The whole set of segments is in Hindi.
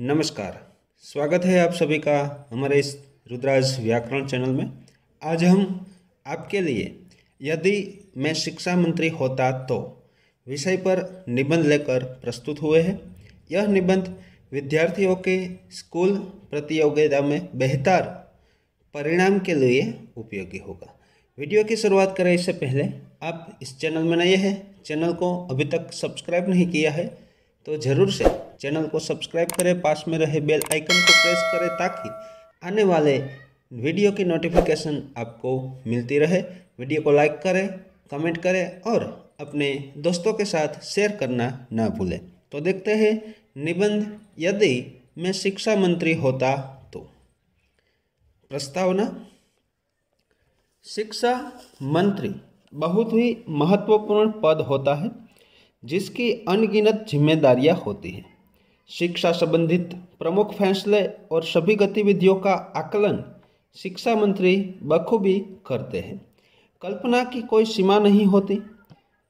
नमस्कार। स्वागत है आप सभी का हमारे इस रुद्राज व्याकरण चैनल में। आज हम आपके लिए यदि मैं शिक्षा मंत्री होता तो विषय पर निबंध लेकर प्रस्तुत हुए हैं। यह निबंध विद्यार्थियों के स्कूल प्रतियोगिता में बेहतर परिणाम के लिए उपयोगी होगा। वीडियो की शुरुआत करें इससे पहले आप इस चैनल में नए हैं, चैनल को अभी तक सब्सक्राइब नहीं किया है तो ज़रूर से चैनल को सब्सक्राइब करें, पास में रहे बेल आइकन को प्रेस करें ताकि आने वाले वीडियो की नोटिफिकेशन आपको मिलती रहे। वीडियो को लाइक करें, कमेंट करें और अपने दोस्तों के साथ शेयर करना ना भूलें। तो देखते हैं निबंध यदि मैं शिक्षा मंत्री होता तो। प्रस्तावना। शिक्षा मंत्री बहुत ही महत्वपूर्ण पद होता है जिसकी अनगिनत जिम्मेदारियां होती हैं। शिक्षा संबंधित प्रमुख फैसले और सभी गतिविधियों का आकलन शिक्षा मंत्री बखूबी करते हैं। कल्पना की कोई सीमा नहीं होती।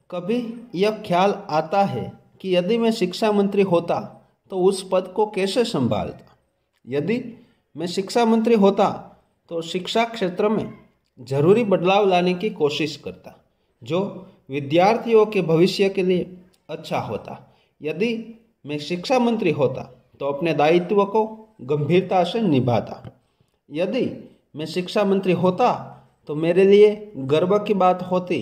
कभी यह ख्याल आता है कि यदि मैं शिक्षा मंत्री होता तो उस पद को कैसे संभालता। यदि मैं शिक्षा मंत्री होता तो शिक्षा क्षेत्र में जरूरी बदलाव लाने की कोशिश करता जो विद्यार्थियों के भविष्य के लिए अच्छा होता। यदि मैं शिक्षा मंत्री होता तो अपने दायित्व को गंभीरता से निभाता। यदि मैं शिक्षा मंत्री होता तो मेरे लिए गर्व की बात होती।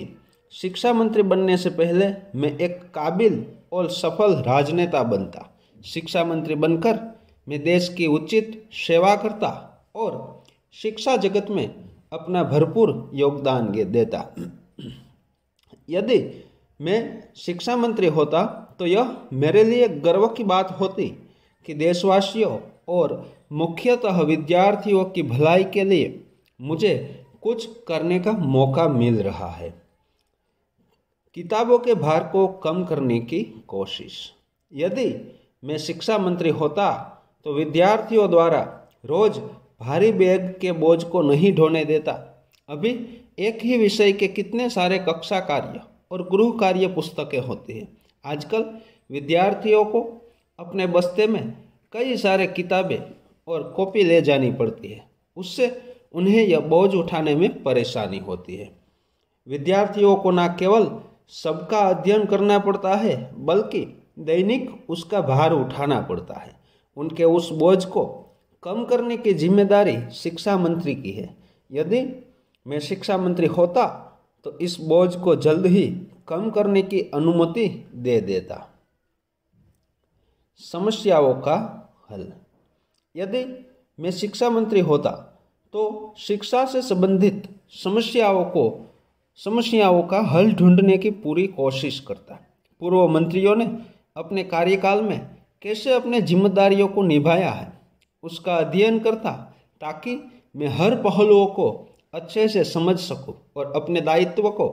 शिक्षा मंत्री बनने से पहले मैं एक काबिल और सफल राजनेता बनता। शिक्षा मंत्री बनकर मैं देश की उचित सेवा करता और शिक्षा जगत में अपना भरपूर योगदान देता। यदि मैं शिक्षा मंत्री होता तो यह मेरे लिए गर्व की बात होती कि देशवासियों और मुख्यतः विद्यार्थियों की भलाई के लिए मुझे कुछ करने का मौका मिल रहा है। किताबों के भार को कम करने की कोशिश। यदि मैं शिक्षा मंत्री होता तो विद्यार्थियों द्वारा रोज भारी बैग के बोझ को नहीं ढोने देता। अभी एक ही विषय के कितने सारे कक्षा कार्य और गृह कार्य पुस्तकें होती हैं। आजकल विद्यार्थियों को अपने बस्ते में कई सारे किताबें और कॉपी ले जानी पड़ती है। उससे उन्हें यह बोझ उठाने में परेशानी होती है। विद्यार्थियों को न केवल सबका अध्ययन करना पड़ता है बल्कि दैनिक उसका भार उठाना पड़ता है। उनके उस बोझ को कम करने की जिम्मेदारी शिक्षा मंत्री की है। यदि मैं शिक्षा मंत्री होता तो इस बोझ को जल्द ही कम करने की अनुमति दे देता। समस्याओं का हल। यदि मैं शिक्षा मंत्री होता तो शिक्षा से संबंधित समस्याओं का हल ढूंढने की पूरी कोशिश करता। पूर्व मंत्रियों ने अपने कार्यकाल में कैसे अपने जिम्मेदारियों को निभाया है उसका अध्ययन करता ताकि मैं हर पहलुओं को अच्छे से समझ सकूं और अपने दायित्व को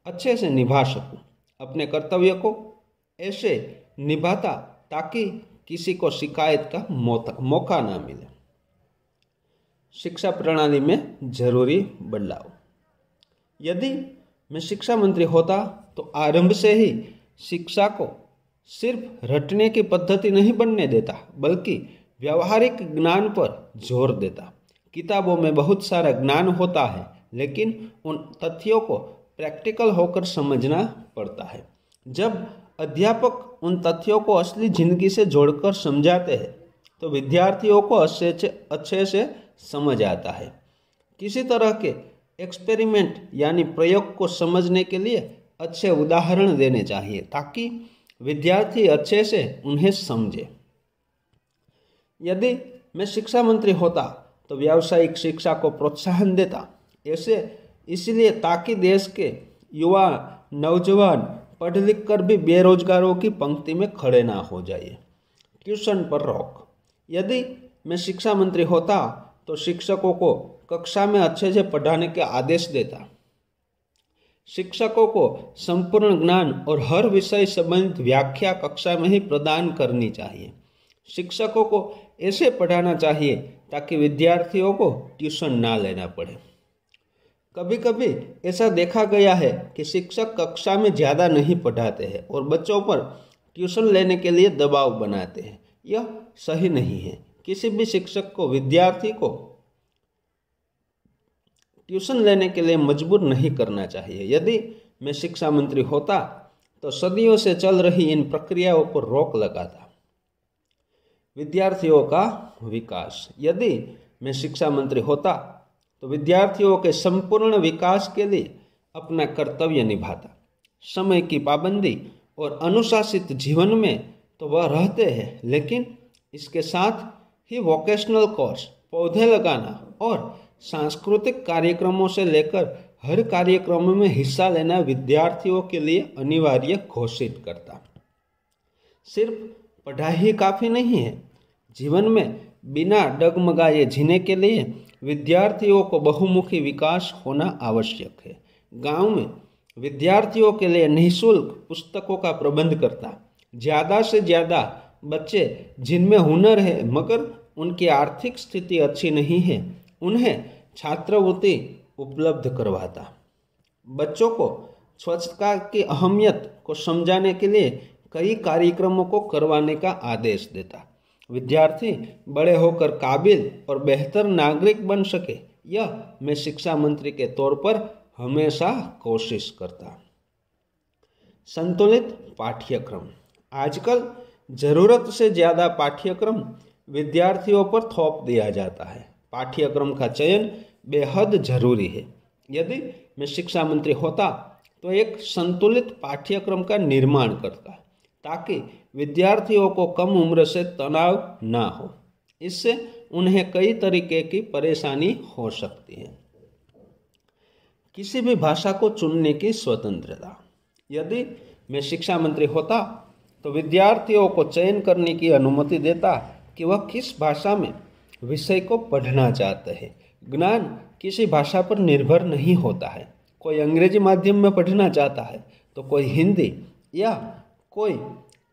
अच्छे से निभा सकूं। अपने कर्तव्य को ऐसे निभाता ताकि किसी को शिकायत का मौका ना मिले। शिक्षा प्रणाली में जरूरी बदलाव। यदि मैं शिक्षा मंत्री होता तो आरंभ से ही शिक्षा को सिर्फ रटने की पद्धति नहीं बनने देता बल्कि व्यावहारिक ज्ञान पर जोर देता। किताबों में बहुत सारा ज्ञान होता है लेकिन उन तथ्यों को प्रैक्टिकल होकर समझना पड़ता है। जब अध्यापक उन तथ्यों को असली जिंदगी से जोड़कर समझाते हैं तो विद्यार्थियों को अच्छे से समझ आता है। किसी तरह के एक्सपेरिमेंट यानी प्रयोग को समझने के लिए अच्छे उदाहरण देने चाहिए ताकि विद्यार्थी अच्छे से उन्हें समझे। यदि मैं शिक्षा मंत्री होता तो व्यावसायिक शिक्षा को प्रोत्साहन देता। इसलिए ताकि देश के युवा नौजवान पढ़ लिख कर भी बेरोजगारों की पंक्ति में खड़े ना हो जाए। ट्यूशन पर रोक। यदि मैं शिक्षा मंत्री होता तो शिक्षकों को कक्षा में अच्छे से पढ़ाने के आदेश देता। शिक्षकों को संपूर्ण ज्ञान और हर विषय संबंधित व्याख्या कक्षा में ही प्रदान करनी चाहिए। शिक्षकों को ऐसे पढ़ाना चाहिए ताकि विद्यार्थियों को ट्यूशन ना लेना पड़े। कभी कभी ऐसा देखा गया है कि शिक्षक कक्षा में ज़्यादा नहीं पढ़ाते हैं और बच्चों पर ट्यूशन लेने के लिए दबाव बनाते हैं। यह सही नहीं है। किसी भी शिक्षक को विद्यार्थी को ट्यूशन लेने के लिए मजबूर नहीं करना चाहिए। यदि मैं शिक्षा मंत्री होता तो सदियों से चल रही इन प्रक्रियाओं को रोक लगाता। विद्यार्थियों का विकास। यदि मैं शिक्षा मंत्री होता तो विद्यार्थियों के संपूर्ण विकास के लिए अपना कर्तव्य निभाता। समय की पाबंदी और अनुशासित जीवन में तो वह रहते हैं, लेकिन इसके साथ ही वोकेशनल कोर्स, पौधे लगाना और सांस्कृतिक कार्यक्रमों से लेकर हर कार्यक्रम में हिस्सा लेना विद्यार्थियों के लिए अनिवार्य घोषित करता। सिर्फ पढ़ाई ही काफ़ी नहीं है। जीवन में बिना डगमगाए जीने के लिए विद्यार्थियों को बहुमुखी विकास होना आवश्यक है। गांव में विद्यार्थियों के लिए निःशुल्क पुस्तकों का प्रबंध करता। ज़्यादा से ज़्यादा बच्चे जिनमें हुनर है मगर उनकी आर्थिक स्थिति अच्छी नहीं है, उन्हें छात्रवृत्ति उपलब्ध करवाता। बच्चों को स्वच्छता की अहमियत को समझाने के लिए कई कार्यक्रमों को करवाने का आदेश देता। विद्यार्थी बड़े होकर काबिल और बेहतर नागरिक बन सके, यह मैं शिक्षा मंत्री के तौर पर हमेशा कोशिश करता। संतुलित पाठ्यक्रम। आजकल ज़रूरत से ज़्यादा पाठ्यक्रम विद्यार्थियों पर थोप दिया जाता है। पाठ्यक्रम का चयन बेहद जरूरी है। यदि मैं शिक्षा मंत्री होता तो एक संतुलित पाठ्यक्रम का निर्माण करता ताकि विद्यार्थियों को कम उम्र से तनाव ना हो। इससे उन्हें कई तरीके की परेशानी हो सकती है। किसी भी भाषा को चुनने की स्वतंत्रता। यदि मैं शिक्षा मंत्री होता तो विद्यार्थियों को चयन करने की अनुमति देता कि वह किस भाषा में विषय को पढ़ना चाहते हैं। ज्ञान किसी भाषा पर निर्भर नहीं होता है। कोई अंग्रेजी माध्यम में पढ़ना चाहता है तो कोई हिंदी, या कोई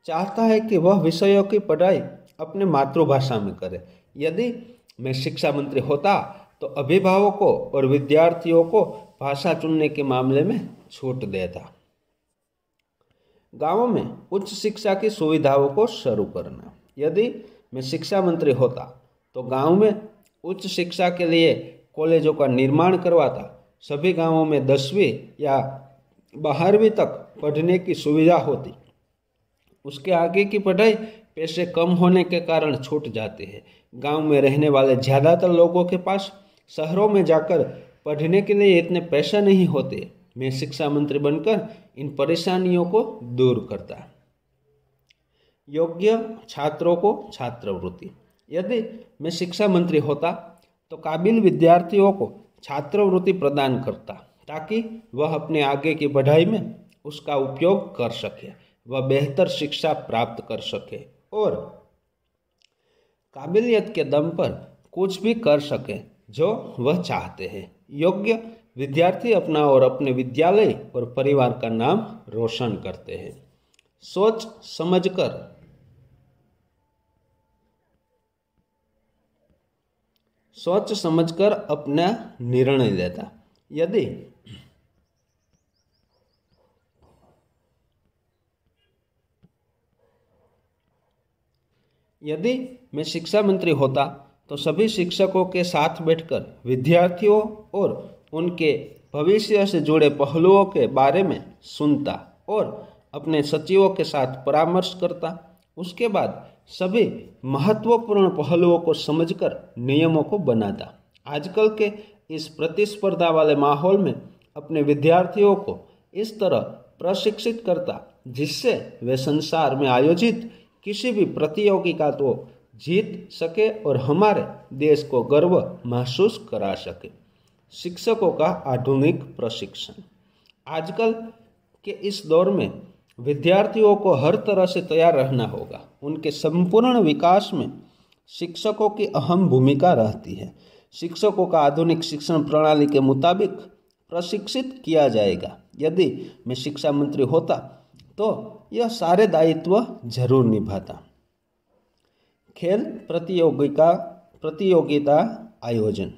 चाहता है कि वह विषयों की पढ़ाई अपने मातृभाषा में करे। यदि मैं शिक्षा मंत्री होता तो अभिभावकों और विद्यार्थियों को भाषा चुनने के मामले में छूट देता। गांवों में उच्च शिक्षा की सुविधाओं को शुरू करना। यदि मैं शिक्षा मंत्री होता तो गांव में उच्च शिक्षा के लिए कॉलेजों का निर्माण करवाता। सभी गांवों में 10वीं या 12वीं तक पढ़ने की सुविधा होती। उसके आगे की पढ़ाई पैसे कम होने के कारण छूट जाती है। गांव में रहने वाले ज़्यादातर लोगों के पास शहरों में जाकर पढ़ने के लिए इतने पैसे नहीं होते। मैं शिक्षा मंत्री बनकर इन परेशानियों को दूर करता। योग्य छात्रों को छात्रवृत्ति। यदि मैं शिक्षा मंत्री होता तो काबिल विद्यार्थियों को छात्रवृत्ति प्रदान करता ताकि वह अपने आगे की पढ़ाई में उसका उपयोग कर सके, वह बेहतर शिक्षा प्राप्त कर सके और काबिलियत के दम पर कुछ भी कर सके जो वह चाहते हैं। योग्य विद्यार्थी अपना और अपने विद्यालय और परिवार का नाम रोशन करते हैं। सोच समझकर अपना निर्णय लेता। यदि मैं शिक्षा मंत्री होता तो सभी शिक्षकों के साथ बैठकर विद्यार्थियों और उनके भविष्य से जुड़े पहलुओं के बारे में सुनता और अपने सचिवों के साथ परामर्श करता। उसके बाद सभी महत्वपूर्ण पहलुओं को समझकर नियमों को बनाता। आजकल के इस प्रतिस्पर्धा वाले माहौल में अपने विद्यार्थियों को इस तरह प्रशिक्षित करता जिससे वे संसार में आयोजित किसी भी प्रतियोगिता को जीत सके और हमारे देश को गर्व महसूस करा सके। शिक्षकों का आधुनिक प्रशिक्षण। आजकल के इस दौर में विद्यार्थियों को हर तरह से तैयार रहना होगा। उनके संपूर्ण विकास में शिक्षकों की अहम भूमिका रहती है। शिक्षकों का आधुनिक शिक्षण प्रणाली के मुताबिक प्रशिक्षित किया जाएगा। यदि मैं शिक्षा मंत्री होता तो यह सारे दायित्व जरूर निभाता। खेल प्रतियोगिता आयोजन।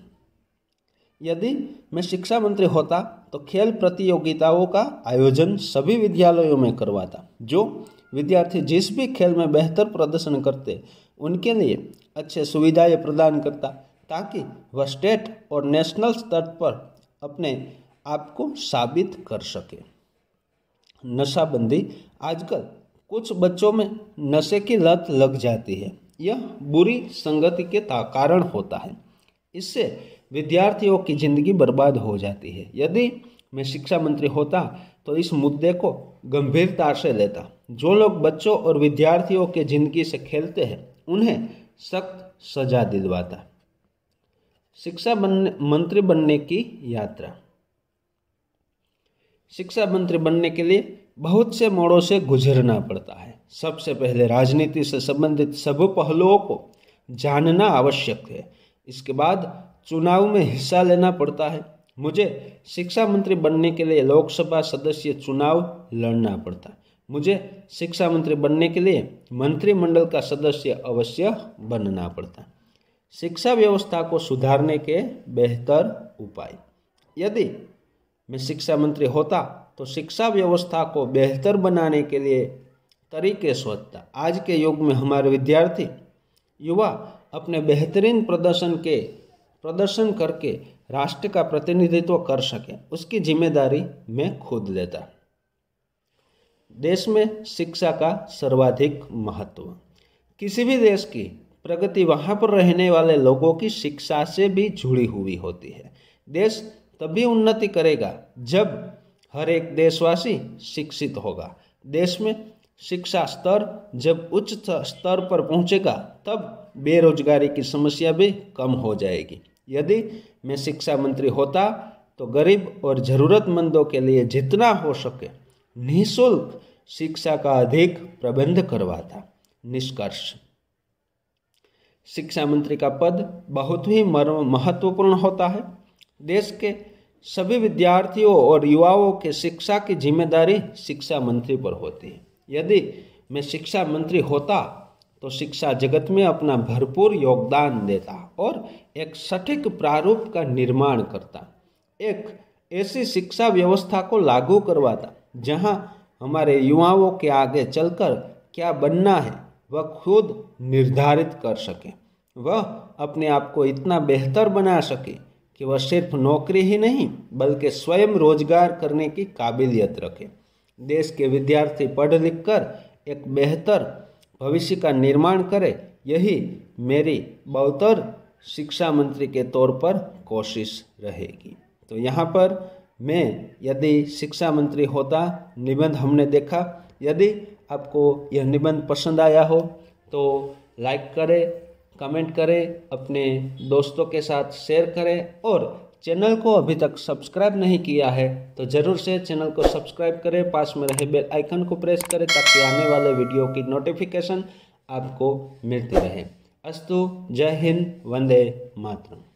यदि मैं शिक्षा मंत्री होता तो खेल प्रतियोगिताओं का आयोजन सभी विद्यालयों में करवाता। जो विद्यार्थी जिस भी खेल में बेहतर प्रदर्शन करते उनके लिए अच्छे सुविधाएं प्रदान करता, ताकि वह स्टेट और नेशनल स्तर पर अपने आप को साबित कर सके। नशाबंदी आजकल कुछ बच्चों में नशे की लत लग जाती है। यह बुरी संगति के कारण होता है। इससे विद्यार्थियों की जिंदगी बर्बाद हो जाती है। यदि मैं शिक्षा मंत्री होता तो इस मुद्दे को गंभीरता से लेता। जो लोग बच्चों और विद्यार्थियों के जिंदगी से खेलते हैं उन्हें सख्त सजा दिलवाता। शिक्षा मंत्री बनने की यात्रा। शिक्षा मंत्री बनने के लिए बहुत से मोड़ों से गुजरना पड़ता है। सबसे पहले राजनीति से संबंधित सब पहलुओं को जानना आवश्यक है। इसके बाद चुनाव में हिस्सा लेना पड़ता है। मुझे शिक्षा मंत्री बनने के लिए लोकसभा सदस्य चुनाव लड़ना पड़ता। मुझे शिक्षा मंत्री बनने के लिए मंत्रिमंडल का सदस्य अवश्य बनना पड़ता। शिक्षा व्यवस्था को सुधारने के बेहतर उपाय। यदि मैं शिक्षा मंत्री होता तो शिक्षा व्यवस्था को बेहतर बनाने के लिए तरीके सोचता। आज के युग में हमारे विद्यार्थी युवा अपने बेहतरीन प्रदर्शन करके राष्ट्र का प्रतिनिधित्व कर सके, उसकी जिम्मेदारी मैं खुद लेता। देश में शिक्षा का सर्वाधिक महत्व। किसी भी देश की प्रगति वहाँ पर रहने वाले लोगों की शिक्षा से भी जुड़ी हुई होती है। देश तभी उन्नति करेगा जब हर एक देशवासी शिक्षित होगा। देश में शिक्षा स्तर जब उच्च स्तर पर पहुंचेगा तब बेरोजगारी की समस्या भी कम हो जाएगी। यदि मैं शिक्षा मंत्री होता तो गरीब और ज़रूरतमंदों के लिए जितना हो सके निःशुल्क शिक्षा का अधिक प्रबंध करवाता। निष्कर्ष। शिक्षा मंत्री का पद बहुत ही महत्वपूर्ण होता है। देश के सभी विद्यार्थियों और युवाओं के शिक्षा की जिम्मेदारी शिक्षा मंत्री पर होती है। यदि मैं शिक्षा मंत्री होता तो शिक्षा जगत में अपना भरपूर योगदान देता और एक सटीक प्रारूप का निर्माण करता। एक ऐसी शिक्षा व्यवस्था को लागू करवाता जहां हमारे युवाओं के आगे चलकर क्या बनना है वह खुद निर्धारित कर सके। वह अपने आप को इतना बेहतर बना सके कि वह सिर्फ नौकरी ही नहीं बल्कि स्वयं रोजगार करने की काबिलियत रखे। देश के विद्यार्थी पढ़ लिख कर एक बेहतर भविष्य का निर्माण करे, यही मेरी बहत्तर शिक्षा मंत्री के तौर पर कोशिश रहेगी। तो यहाँ पर मैं यदि शिक्षा मंत्री होता, निबंध हमने देखा। यदि आपको यह निबंध पसंद आया हो तो लाइक करें, कमेंट करें, अपने दोस्तों के साथ शेयर करें और चैनल को अभी तक सब्सक्राइब नहीं किया है तो ज़रूर से चैनल को सब्सक्राइब करें। पास में रहे बेल आइकन को प्रेस करें ताकि आने वाले वीडियो की नोटिफिकेशन आपको मिलती रहे। अस्तु। जय हिंद। वंदे मातरम।